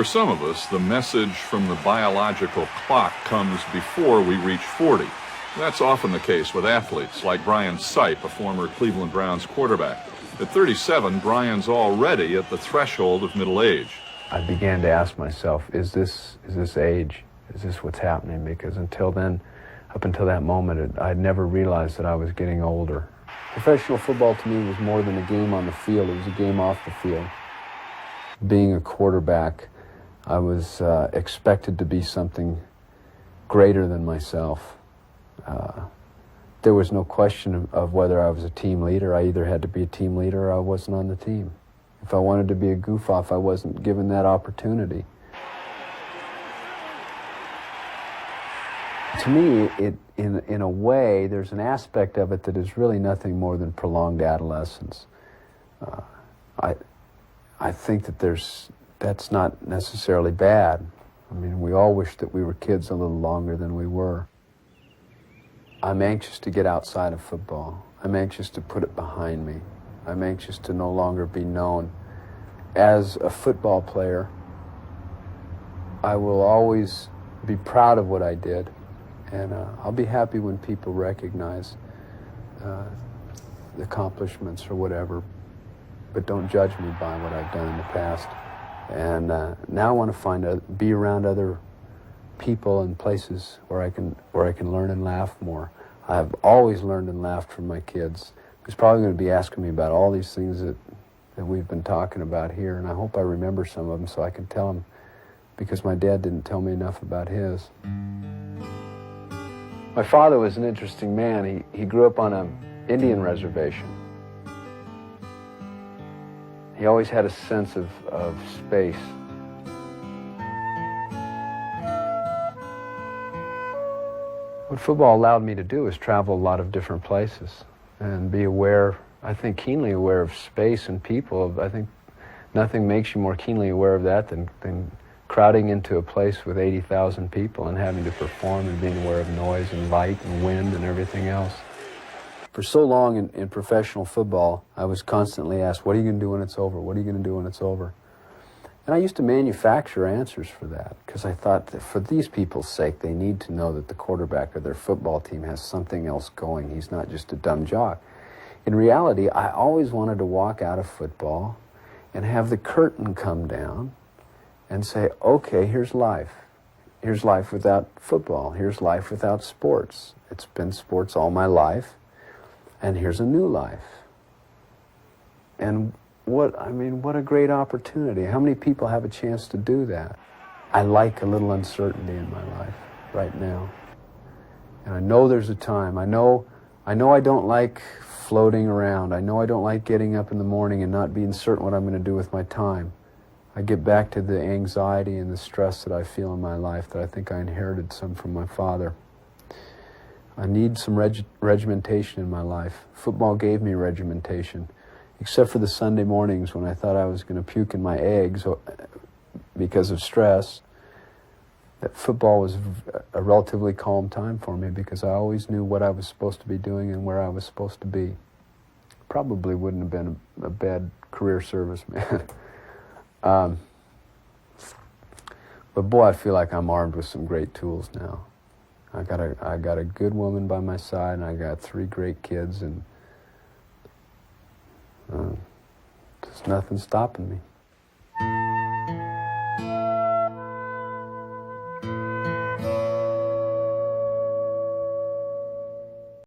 For some of us, the message from the biological clock comes before we reach 40. That's often the case with athletes like Brian Sipe, a former Cleveland Browns quarterback. At 37, Brian's already at the threshold of middle age. I began to ask myself, is this age? Is this what's happening? Because until then, up until that moment, I'd never realized that I was getting older. Professional football to me was more than a game on the field. It was a game off the field. Being a quarterback, I was expected to be something greater than myself. There was no question of whether I was a team leader. I either had to be a team leader or I wasn't on the team. If I wanted to be a goof-off, I wasn't given that opportunity. To me, in a way, there's an aspect of it that is really nothing more than prolonged adolescence. I think that that's not necessarily bad. I mean, we all wish that we were kids a little longer than we were. I'm anxious to get outside of football. I'm anxious to put it behind me. I'm anxious to no longer be known. As a football player, I will always be proud of what I did, and I'll be happy when people recognize the accomplishments or whatever, but don't judge me by what I've done in the past. And now I want to be around other people and places where I can learn and laugh more. I've always learned and laughed from my kids. He's probably going to be asking me about all these things that we've been talking about here, and I hope I remember some of them so I can tell him, because my dad didn't tell me enough about his. My father was an interesting man. He grew up on an Indian reservation. He always had a sense of space. What football allowed me to do is travel a lot of different places and be aware, I think keenly aware of space and people. I think nothing makes you more keenly aware of that than crowding into a place with 80,000 people and having to perform and being aware of noise and light and wind and everything else. For so long in professional football, I was constantly asked, what are you going to do when it's over? What are you going to do when it's over? And I used to manufacture answers for that, because I thought that for these people's sake, they need to know that the quarterback of their football team has something else going. He's not just a dumb jock. In reality, I always wanted to walk out of football and have the curtain come down and say, okay, here's life. Here's life without football. Here's life without sports. It's been sports all my life, and here's a new life. And what a great opportunity. How many people have a chance to do that? I like a little uncertainty in my life right now. And I know there's a time. I know I don't like floating around. I know I don't like getting up in the morning and not being certain what I'm going to do with my time. I get back to the anxiety and the stress that I feel in my life that I think I inherited some from my father. I need some regimentation in my life. Football gave me regimentation, except for the Sunday mornings when I thought I was going to puke in my eggs because of stress. That football was a relatively calm time for me because I always knew what I was supposed to be doing and where I was supposed to be. Probably wouldn't have been a bad career serviceman. But boy, I feel like I'm armed with some great tools now. I got a good woman by my side, and I got 3 great kids, and there's nothing stopping me.